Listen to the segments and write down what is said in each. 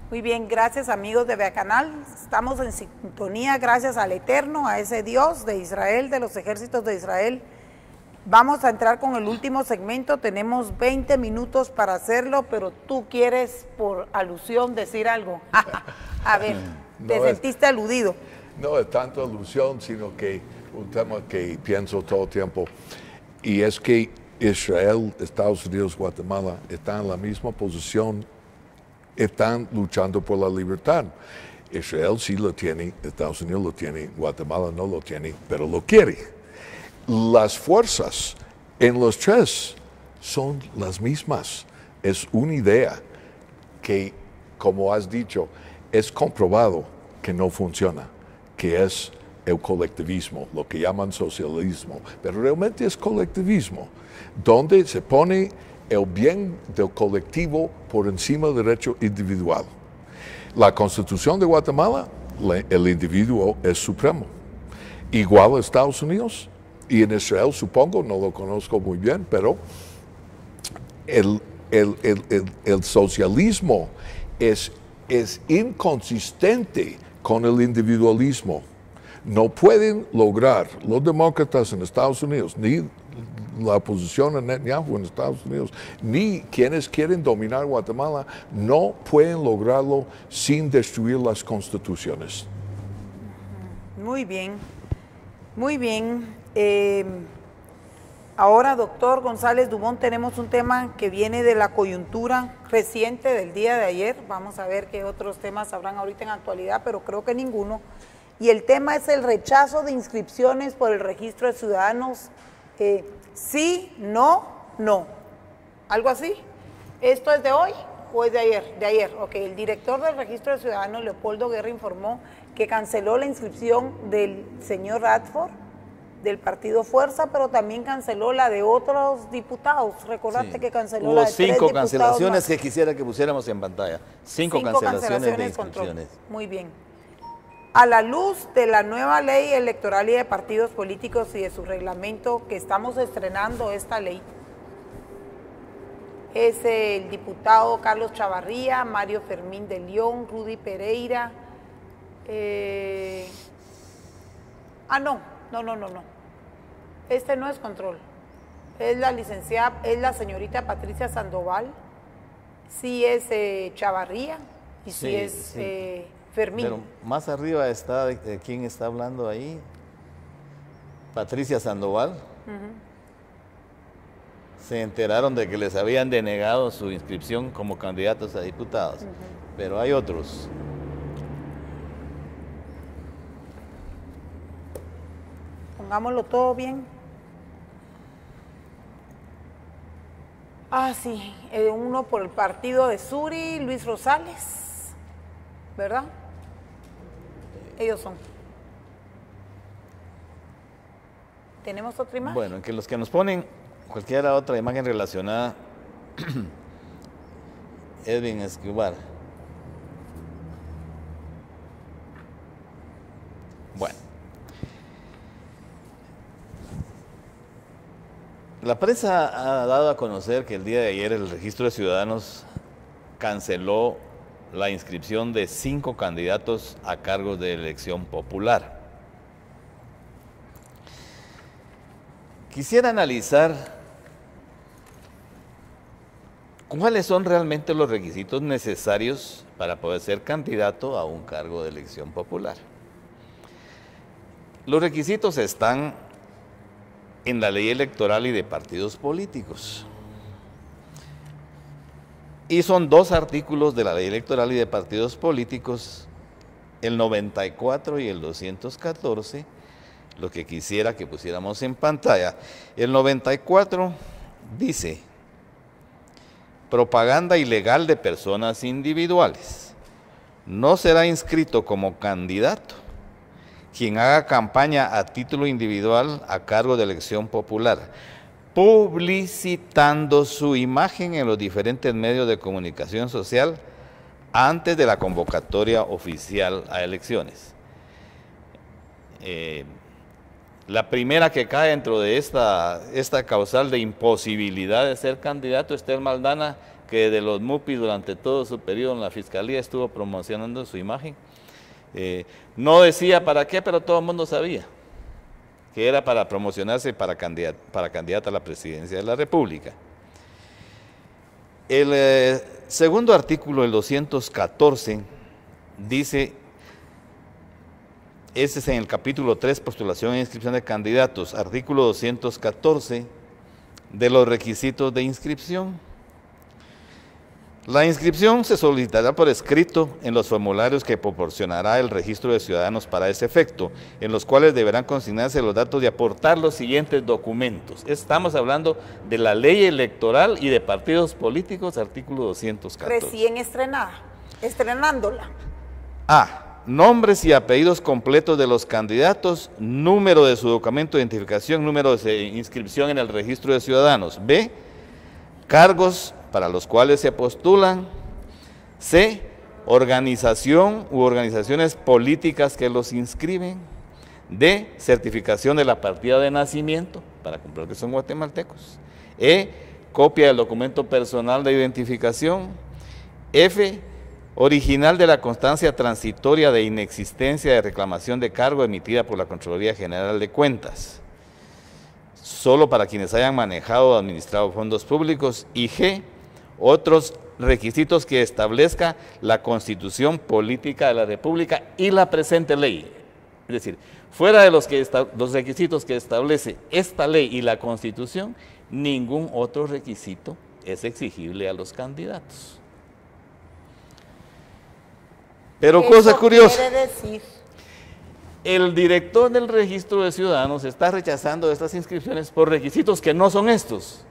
Muy bien, gracias amigos de Beacanal. Estamos en sintonía gracias al Eterno, a ese Dios de Israel, de los ejércitos de Israel. Vamos a entrar con el último segmento, tenemos 20 minutos para hacerlo, pero tú quieres por alusión decir algo. A ver, ¿te sentiste aludido? No es tanto alusión, sino que un tema que pienso todo el tiempo, y es que Israel, Estados Unidos, Guatemala están en la misma posición, están luchando por la libertad. Israel sí lo tiene, Estados Unidos lo tiene, Guatemala no lo tiene, pero lo quiere. Las fuerzas en los tres son las mismas. Es una idea que, como has dicho, es comprobado que no funciona, que es el colectivismo, lo que llaman socialismo, pero realmente es colectivismo, donde se pone el bien del colectivo por encima del derecho individual. La Constitución de Guatemala, el individuo es supremo, igual a Estados Unidos, y en Israel supongo, no lo conozco muy bien, pero el socialismo es inconsistente con el individualismo. No pueden lograr los demócratas en Estados Unidos, ni la oposición a Netanyahu en Estados Unidos, ni quienes quieren dominar Guatemala, no pueden lograrlo sin destruir las constituciones. Muy bien, muy bien. Ahora, doctor González Dumont, tenemos un tema que viene de la coyuntura reciente del día de ayer. Vamos a ver qué otros temas habrán ahorita en actualidad, pero creo que ninguno. Y el tema es el rechazo de inscripciones por el registro de ciudadanos. Sí, no, no. ¿Algo así? ¿Esto es de hoy o es de ayer? De ayer, ok. El director del registro de ciudadanos, Leopoldo Guerra, informó que canceló la inscripción del señor Radford, del partido Fuerza, pero también canceló la de otros diputados. Recordate que canceló la de 3 diputados. Hubo 5 cancelaciones más que quisiera que pusiéramos en pantalla. 5 cancelaciones de inscripciones. Muy bien. A la luz de la nueva ley electoral y de partidos políticos y de su reglamento, que estamos estrenando esta ley, es el diputado Carlos Chavarría, Mario Fermín de León, Rudy Pereira. No. Este no es control. Es la licenciada, es la señorita Patricia Sandoval, sí es Chavarría y sí es Fermín. Pero más arriba está, ¿quién está hablando ahí? Patricia Sandoval. Se enteraron de que les habían denegado su inscripción como candidatos a diputados, pero hay otros. Pongámoslo todo bien. Ah, sí, uno por el partido de Suri, Luis Rosales, ¿verdad? Ellos son. ¿Tenemos otra imagen? Bueno, que los que nos ponen cualquiera otra imagen relacionada, Edwin Escobar. Bueno. La prensa ha dado a conocer que el día de ayer el Registro de Ciudadanos canceló la inscripción de 5 candidatos a cargos de elección popular. Quisiera analizar cuáles son realmente los requisitos necesarios para poder ser candidato a un cargo de elección popular. Los requisitos están en la ley electoral y de partidos políticos. Y son 2 artículos de la ley electoral y de partidos políticos, el 94 y el 214, lo que quisiera que pusiéramos en pantalla. El 94 dice: propaganda ilegal de personas individuales. No será inscrito como candidato quien haga campaña a título individual a cargo de elección popular, publicitando su imagen en los diferentes medios de comunicación social antes de la convocatoria oficial a elecciones. La primera que cae dentro de esta causal de imposibilidad de ser candidato, Esther Maldana, que de los MUPI durante todo su periodo en la Fiscalía estuvo promocionando su imagen. No decía para qué, pero todo el mundo sabía que era para promocionarse para candidata a la presidencia de la República. El segundo artículo, el 214, dice, este es en el capítulo 3, postulación e inscripción de candidatos, artículo 214, de los requisitos de inscripción. La inscripción se solicitará por escrito en los formularios que proporcionará el registro de ciudadanos para ese efecto, en los cuales deberán consignarse los datos de aportar los siguientes documentos. Estamos hablando de la ley electoral y de partidos políticos, artículo 214. Recién estrenada, estrenándola. A. Nombres y apellidos completos de los candidatos, número de su documento de identificación, número de inscripción en el registro de ciudadanos. B. Cargos para los cuales se postulan. C. Organización u organizaciones políticas que los inscriben. D. Certificación de la partida de nacimiento, para comprobar que son guatemaltecos. E. Copia del documento personal de identificación. F. Original de la constancia transitoria de inexistencia de reclamación de cargo emitida por la Contraloría General de Cuentas, solo para quienes hayan manejado o administrado fondos públicos. Y G. Otros requisitos que establezca la Constitución Política de la República y la presente ley. Es decir, fuera de los requisitos que establece esta ley y la Constitución, ningún otro requisito es exigible a los candidatos. Pero cosa curiosa, Quiere decir, el director del registro de ciudadanos está rechazando estas inscripciones por requisitos que no son estos,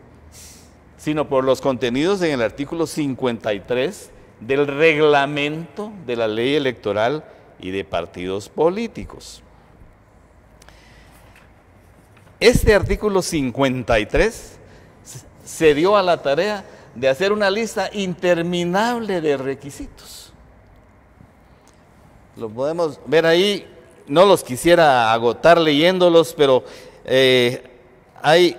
sino por los contenidos en el artículo 53 del reglamento de la ley electoral y de partidos políticos. Este artículo 53 se dio a la tarea de hacer una lista interminable de requisitos. Lo podemos ver ahí, no los quisiera agotar leyéndolos, pero hay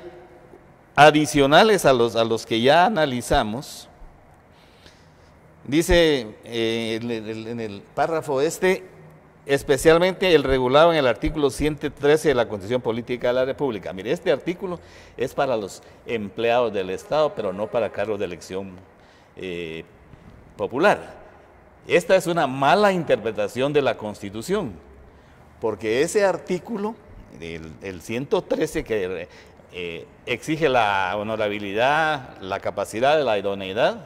adicionales a los que ya analizamos. Dice en el párrafo especialmente el regulado en el artículo 113 de la Constitución Política de la República. Mire, este artículo es para los empleados del Estado, pero no para cargos de elección popular. Esta es una mala interpretación de la Constitución, porque ese artículo, el 113, que exige la honorabilidad, la capacidad, la idoneidad,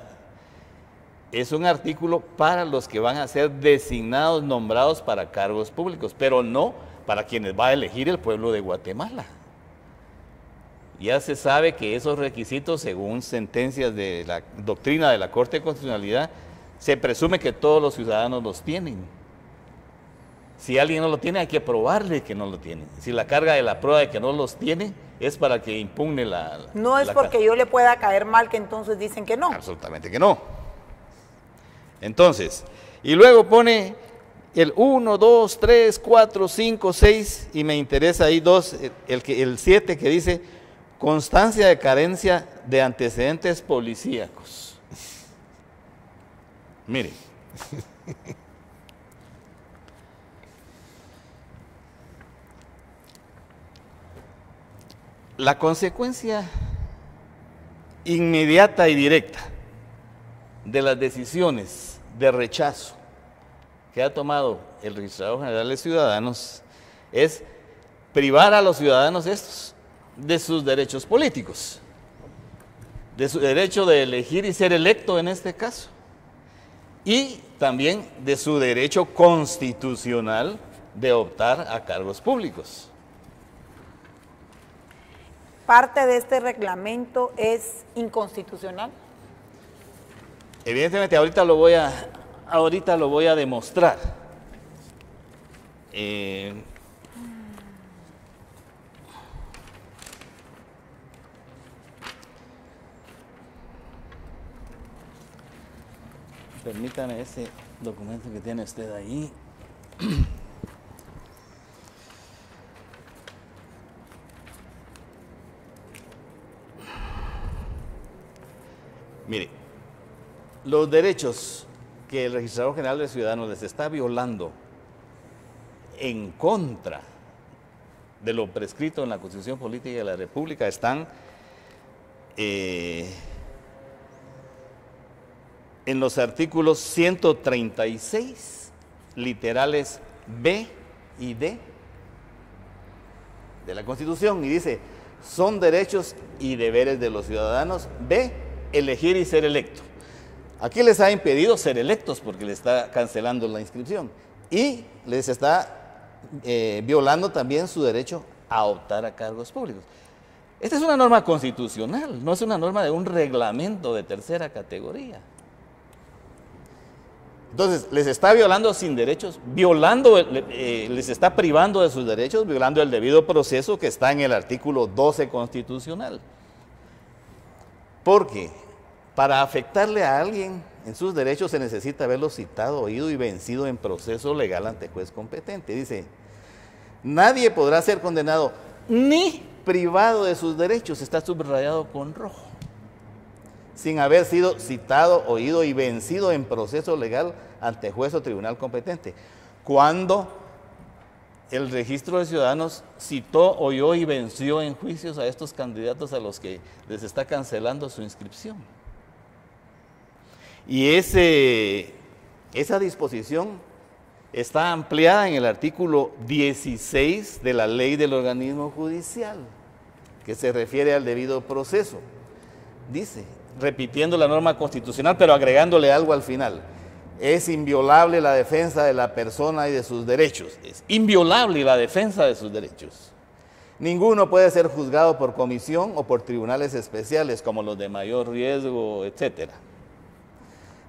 es un artículo para los que van a ser designados, nombrados para cargos públicos, pero no para quienes va a elegir el pueblo de Guatemala. Ya se sabe que esos requisitos, según sentencias de la doctrina de la Corte de Constitucionalidad, se presume que todos los ciudadanos los tienen. Si alguien no lo tiene, hay que probarle que no lo tiene. Si la carga de la prueba de que no los tiene es para que impugne la... no es porque yo le pueda caer mal que entonces dicen que no. Absolutamente que no. Entonces, y luego pone el 1, 2, 3, 4, 5, 6, y me interesa ahí el 7 que dice constancia de carencia de antecedentes policíacos. Mire, la consecuencia inmediata y directa de las decisiones de rechazo que ha tomado el Registrador General de Ciudadanos es privar a los ciudadanos estos de sus derechos políticos, de su derecho de elegir y ser electo en este caso, y también de su derecho constitucional de optar a cargos públicos. Parte de este reglamento es inconstitucional. Evidentemente ahorita lo voy a demostrar. Permítame ese documento que tiene usted ahí. Mire, los derechos que el Registrador General de Ciudadanos les está violando en contra de lo prescrito en la Constitución Política de la República están en los artículos 136, literales B y D de la Constitución, y dice, son derechos y deberes de los ciudadanos, B, elegir y ser electo. Aquí les ha impedido ser electos porque les está cancelando la inscripción y les está violando también su derecho a optar a cargos públicos. Esta es una norma constitucional, no es una norma de un reglamento de tercera categoría. Entonces, les está violando sin derechos, les está privando de sus derechos, violando el debido proceso que está en el artículo 12 constitucional. Porque para afectarle a alguien en sus derechos se necesita haberlo citado, oído y vencido en proceso legal ante juez competente. Dice, nadie podrá ser condenado ni privado de sus derechos, está subrayado con rojo, sin haber sido citado, oído y vencido en proceso legal ante juez o tribunal competente. Cuando el registro de ciudadanos citó, oyó y venció en juicios a estos candidatos a los que les está cancelando su inscripción. Y esa disposición está ampliada en el artículo 16 de la Ley del Organismo Judicial, que se refiere al debido proceso. Dice, repitiendo la norma constitucional, pero agregándole algo al final, es inviolable la defensa de la persona y de sus derechos. Es inviolable la defensa de sus derechos. Ninguno puede ser juzgado por comisión o por tribunales especiales, como los de mayor riesgo, etcétera.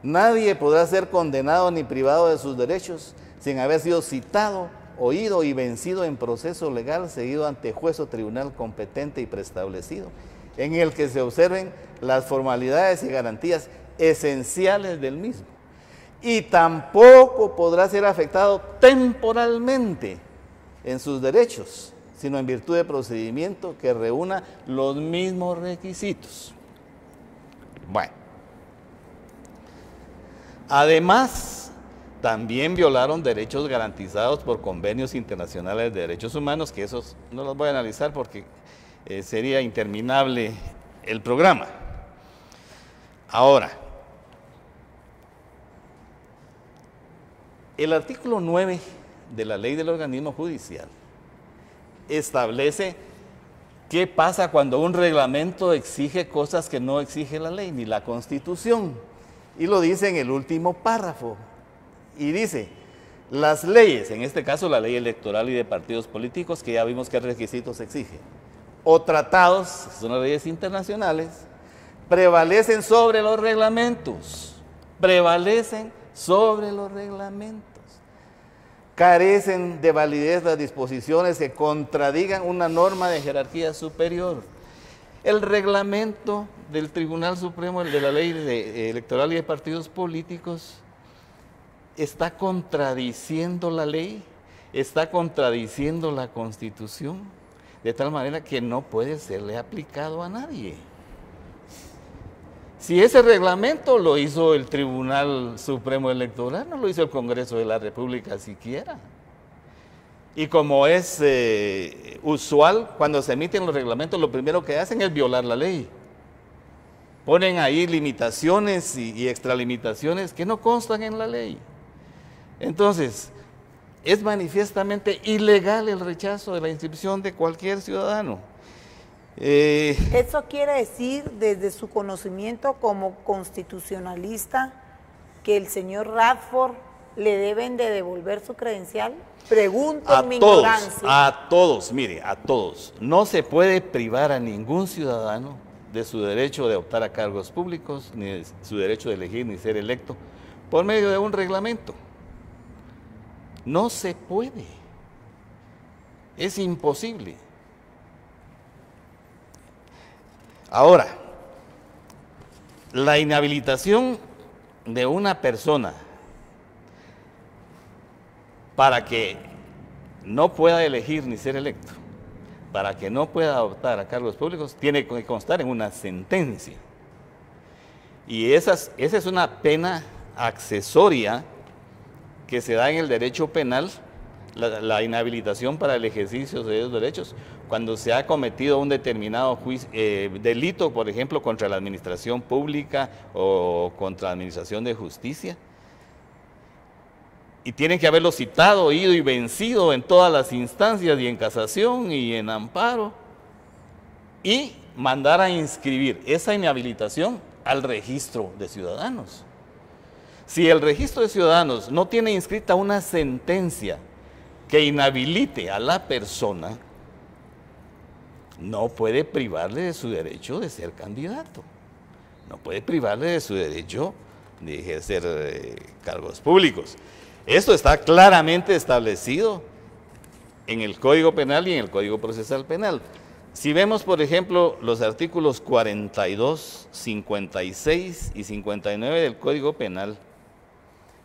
Nadie podrá ser condenado ni privado de sus derechos sin haber sido citado, oído y vencido en proceso legal seguido ante juez o tribunal competente y preestablecido, en el que se observen las formalidades y garantías esenciales del mismo. Y tampoco podrá ser afectado temporalmente en sus derechos, sino en virtud de procedimiento que reúna los mismos requisitos. Bueno. Además, también violaron derechos garantizados por convenios internacionales de derechos humanos, que esos no los voy a analizar porque sería interminable el programa. Ahora, el artículo 9 de la Ley del Organismo Judicial establece qué pasa cuando un reglamento exige cosas que no exige la ley ni la Constitución. Y lo dice en el último párrafo. Y dice, las leyes, en este caso la ley electoral y de partidos políticos, que ya vimos qué requisitos exige, o tratados, son las leyes internacionales, prevalecen sobre los reglamentos. Prevalecen sobre los reglamentos. Carecen de validez las disposiciones que contradigan una norma de jerarquía superior. El reglamento del Tribunal Supremo, el de la Ley Electoral y de Partidos Políticos, está contradiciendo la ley, está contradiciendo la Constitución, de tal manera que no puede serle aplicado a nadie. Si ese reglamento lo hizo el Tribunal Supremo Electoral, no lo hizo el Congreso de la República siquiera. Y como es usual, cuando se emiten los reglamentos, lo primero que hacen es violar la ley. Ponen ahí limitaciones y extralimitaciones que no constan en la ley. Entonces, es manifiestamente ilegal el rechazo de la inscripción de cualquier ciudadano. ¿Eso quiere decir, desde su conocimiento como constitucionalista, que el señor Radford le deben de devolver su credencial? Pregunto en mi ignorancia. A todos, mire, a todos. No se puede privar a ningún ciudadano de su derecho de optar a cargos públicos, ni de su derecho de elegir ni ser electo, por medio de un reglamento. No se puede. Es imposible. Ahora, la inhabilitación de una persona para que no pueda elegir ni ser electo, para que no pueda optar a cargos públicos, tiene que constar en una sentencia. Y esa es una pena accesoria que se da en el derecho penal, la inhabilitación para el ejercicio de esos derechos, cuando se ha cometido un determinado delito, por ejemplo, contra la administración pública o contra la administración de justicia. Y tienen que haberlo citado, oído y vencido en todas las instancias, y en casación y en amparo, y mandar a inscribir esa inhabilitación al registro de ciudadanos. Si el registro de ciudadanos no tiene inscrita una sentencia que inhabilite a la persona, no puede privarle de su derecho de ser candidato, no puede privarle de su derecho de ejercer cargos públicos. Esto está claramente establecido en el Código Penal y en el Código Procesal Penal. Si vemos, por ejemplo, los artículos 42, 56 y 59 del Código Penal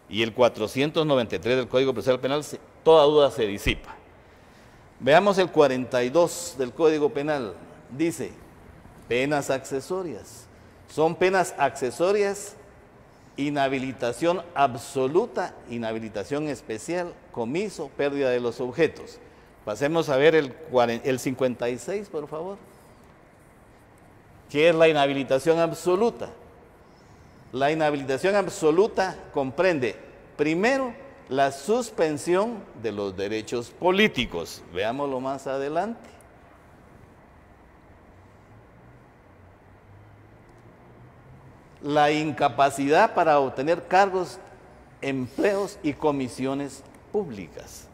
y el 493 del Código Procesal Penal, toda duda se disipa. Veamos el 42 del Código Penal. Dice, penas accesorias. Son penas accesorias: inhabilitación absoluta, inhabilitación especial, comiso, pérdida de los objetos. Pasemos a ver el 56, por favor. ¿Qué es la inhabilitación absoluta? La inhabilitación absoluta comprende, primero, la suspensión de los derechos políticos. Veámoslo más adelante. La incapacidad para obtener cargos, empleos y comisiones públicas.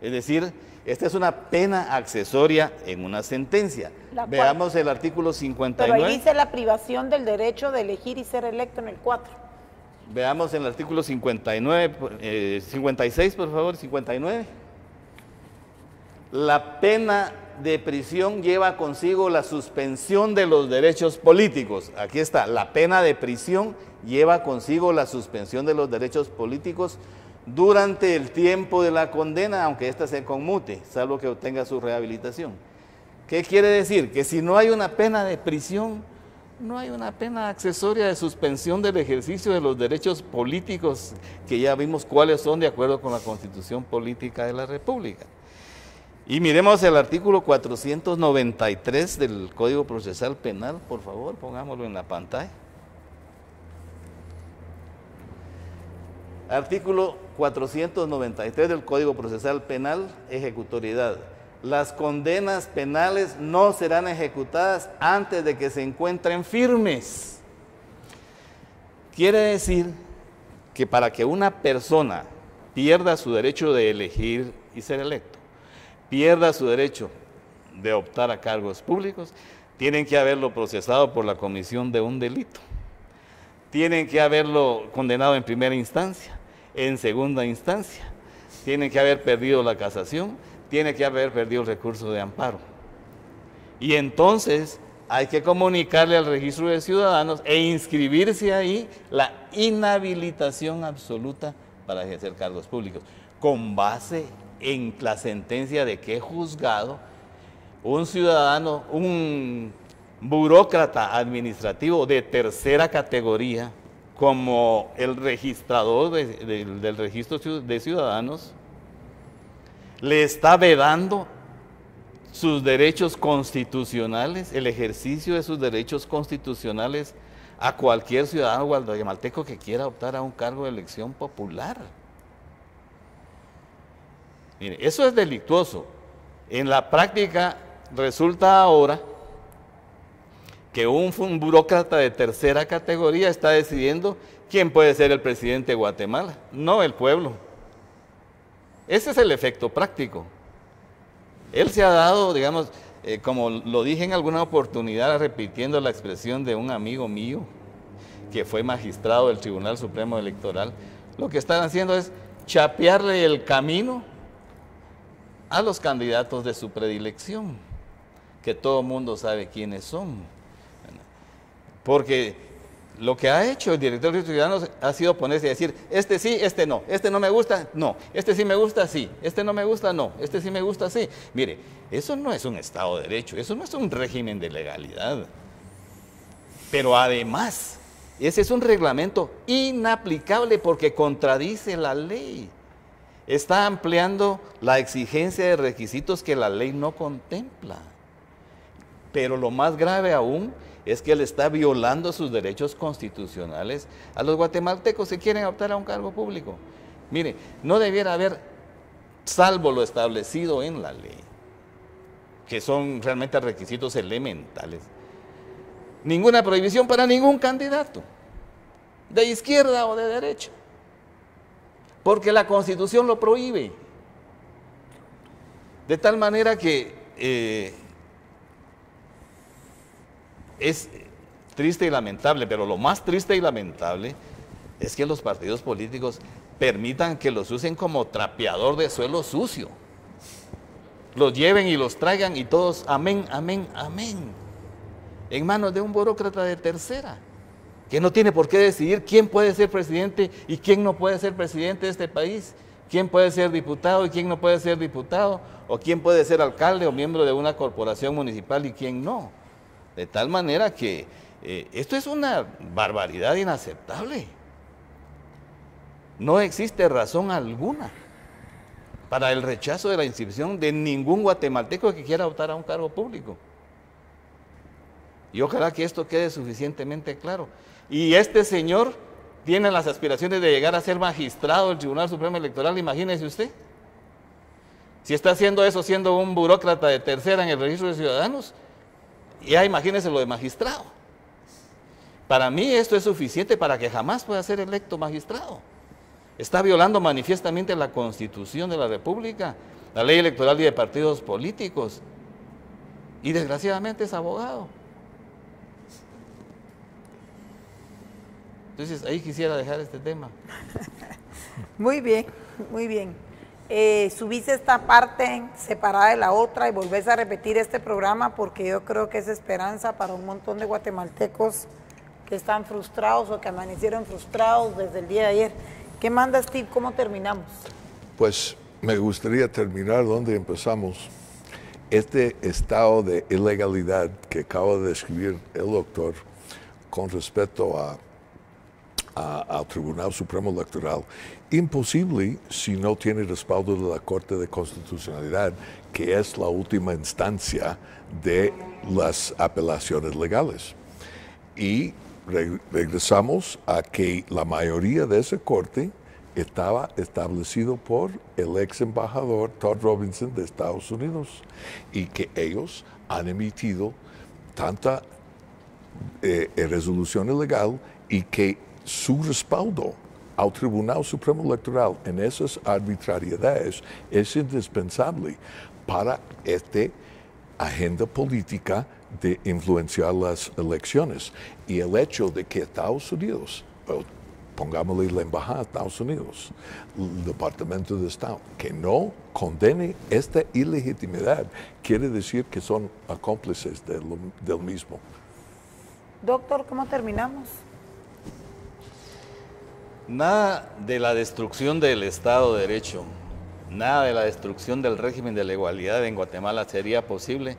Es decir, esta es una pena accesoria en una sentencia. Veamos el artículo 59. Pero ahí dice la privación del derecho de elegir y ser electo en el 4. Veamos el artículo 59, 56, por favor, 59. La pena de prisión lleva consigo la suspensión de los derechos políticos. Aquí está, la pena de prisión lleva consigo la suspensión de los derechos políticos durante el tiempo de la condena, aunque ésta se conmute, salvo que obtenga su rehabilitación. ¿Qué quiere decir? Que si no hay una pena de prisión, no hay una pena accesoria de suspensión del ejercicio de los derechos políticos, que ya vimos cuáles son de acuerdo con la Constitución Política de la República. Y miremos el artículo 493 del Código Procesal Penal, por favor, pongámoslo en la pantalla. Artículo 493 del Código Procesal Penal, ejecutoriedad. Las condenas penales no serán ejecutadas antes de que se encuentren firmes. Quiere decir que para que una persona pierda su derecho de elegir y ser electo, pierda su derecho de optar a cargos públicos, tienen que haberlo procesado por la comisión de un delito. Tienen que haberlo condenado en primera instancia, en segunda instancia, tienen que haber perdido la casación, tiene que haber perdido el recurso de amparo. Y entonces hay que comunicarle al registro de ciudadanos e inscribirse ahí la inhabilitación absoluta para ejercer cargos públicos, con base en la sentencia de qué juzgado un ciudadano, un burócrata administrativo de tercera categoría, como el registrador del registro de ciudadanos, le está vedando sus derechos constitucionales, el ejercicio de sus derechos constitucionales a cualquier ciudadano guatemalteco que quiera optar a un cargo de elección popular. Mire, eso es delictuoso. En la práctica resulta ahora que un burócrata de tercera categoría está decidiendo quién puede ser el presidente de Guatemala, no el pueblo. Ese es el efecto práctico. Él se ha dado, digamos, como lo dije en alguna oportunidad, repitiendo la expresión de un amigo mío, que fue magistrado del Tribunal Supremo Electoral, lo que están haciendo es chapearle el camino a los candidatos de su predilección, que todo el mundo sabe quiénes son. Porque lo que ha hecho el director de Ciudadanos ha sido ponerse a decir, este sí, este no me gusta, no, este sí me gusta, sí, este no me gusta, no, este sí me gusta, sí. Mire, eso no es un Estado de Derecho, eso no es un régimen de legalidad. Pero además, Ese es un reglamento inaplicable porque contradice la ley. Está ampliando la exigencia de requisitos que la ley no contempla. Pero lo más grave aún es que él está violando sus derechos constitucionales a los guatemaltecos que quieren optar a un cargo público. Mire, no debiera haber, salvo lo establecido en la ley, que son realmente requisitos elementales, ninguna prohibición para ningún candidato, de izquierda o de derecha, porque la Constitución lo prohíbe. De tal manera que es triste y lamentable, pero lo más triste y lamentable es que los partidos políticos permitan que los usen como trapeador de suelo sucio. Los lleven y los traigan y todos, amén, amén, amén, en manos de un burócrata de tercera, que no tiene por qué decidir quién puede ser presidente y quién no puede ser presidente de este país, quién puede ser diputado y quién no puede ser diputado, o quién puede ser alcalde o miembro de una corporación municipal y quién no. De tal manera que esto es una barbaridad inaceptable. No existe razón alguna para el rechazo de la inscripción de ningún guatemalteco que quiera optar a un cargo público. Y ojalá que esto quede suficientemente claro. Y este señor tiene las aspiraciones de llegar a ser magistrado del Tribunal Supremo Electoral, imagínese usted. Si está haciendo eso siendo un burócrata de tercera en el registro de ciudadanos, ya imagínese lo de magistrado. Para mí esto es suficiente para que jamás pueda ser electo magistrado. Está violando manifiestamente la Constitución de la República, la ley electoral y de partidos políticos. Y desgraciadamente es abogado. Entonces ahí quisiera dejar este tema. Muy bien, muy bien. Subís esta parte separada de la otra y volvés a repetir este programa porque yo creo que es esperanza para un montón de guatemaltecos que están frustrados o que amanecieron frustrados desde el día de ayer. ¿Qué manda, Steve? ¿Cómo terminamos? Pues me gustaría terminar donde empezamos. Este estado de ilegalidad que acaba de describir el doctor con respecto al Tribunal Supremo Electoral, imposible si no tiene respaldo de la Corte de Constitucionalidad, que es la última instancia de las apelaciones legales. Y regresamos a que la mayoría de esa corte estaba establecido por el ex embajador Todd Robinson de Estados Unidos y que ellos han emitido tanta resolución legal y que su respaldo al Tribunal Supremo Electoral en esas arbitrariedades es indispensable para esta agenda política de influenciar las elecciones. Y el hecho de que Estados Unidos, pongámosle la Embajada de Estados Unidos, el Departamento de Estado, que no condene esta ilegitimidad, quiere decir que son cómplices del mismo. Doctor, ¿cómo terminamos? Nada de la destrucción del Estado de Derecho, nada de la destrucción del régimen de legalidad en Guatemala sería posible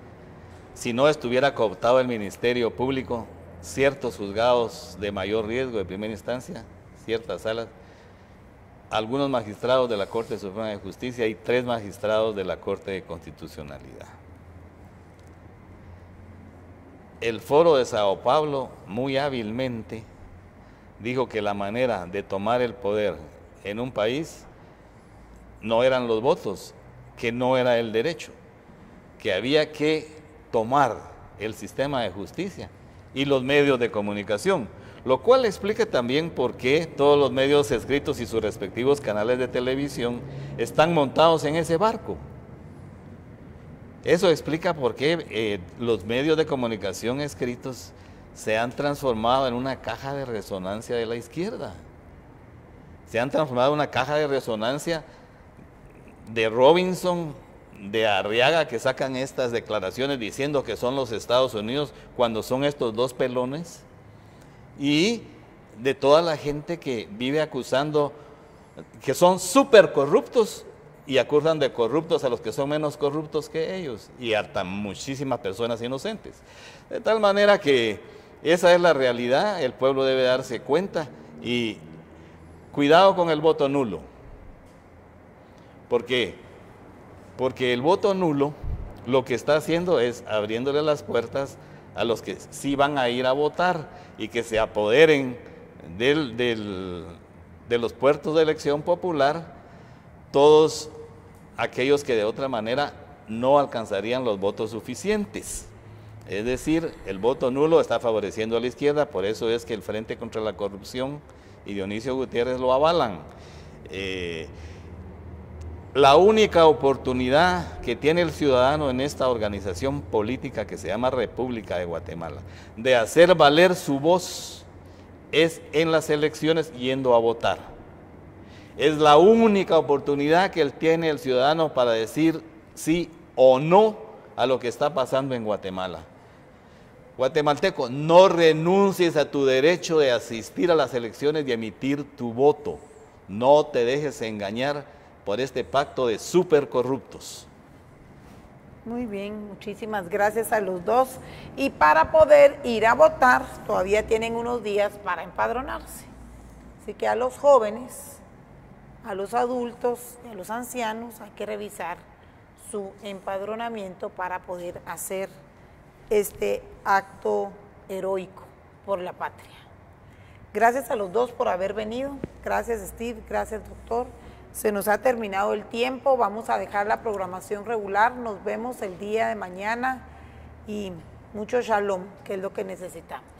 si no estuviera cooptado el Ministerio Público, ciertos juzgados de mayor riesgo de primera instancia, ciertas salas, algunos magistrados de la Corte Suprema de Justicia y 3 magistrados de la Corte de Constitucionalidad. El Foro de Sao Paulo muy hábilmente dijo que la manera de tomar el poder en un país no eran los votos, que no era el derecho, que había que tomar el sistema de justicia y los medios de comunicación, lo cual explica también por qué todos los medios escritos y sus respectivos canales de televisión están montados en ese barco. Eso explica por qué los medios de comunicación escritos se han transformado en una caja de resonancia de la izquierda. Se han transformado en una caja de resonancia de Robinson, de Arriaga, que sacan estas declaraciones diciendo que son los Estados Unidos cuando son estos 2 pelones, y de toda la gente que vive acusando que son súper corruptos y acusan de corruptos a los que son menos corruptos que ellos y hasta muchísimas personas inocentes. De tal manera que Esa es la realidad, el pueblo debe darse cuenta y cuidado con el voto nulo. ¿Por qué? Porque el voto nulo lo que está haciendo es abriéndole las puertas a los que sí van a ir a votar y que se apoderen de los puestos de elección popular todos aquellos que de otra manera no alcanzarían los votos suficientes. Es decir, el voto nulo está favoreciendo a la izquierda, por eso es que el Frente contra la Corrupción y Dionisio Gutiérrez lo avalan. La única oportunidad que tiene el ciudadano en esta organización política que se llama República de Guatemala de hacer valer su voz es en las elecciones yendo a votar. Es la única oportunidad que tiene el ciudadano para decir sí o no a lo que está pasando en Guatemala. Guatemalteco, no renuncies a tu derecho de asistir a las elecciones y emitir tu voto. No te dejes engañar por este pacto de supercorruptos. Muy bien, muchísimas gracias a los dos. Y para poder ir a votar, todavía tienen unos días para empadronarse. Así que a los jóvenes, a los adultos y a los ancianos hay que revisar su empadronamiento para poder hacer este acto heroico por la patria. Gracias a los dos por haber venido. Gracias, Steve. Gracias, doctor. Se nos ha terminado el tiempo. Vamos a dejar la programación regular. Nos vemos el día de mañana y mucho shalom, que es lo que necesitamos.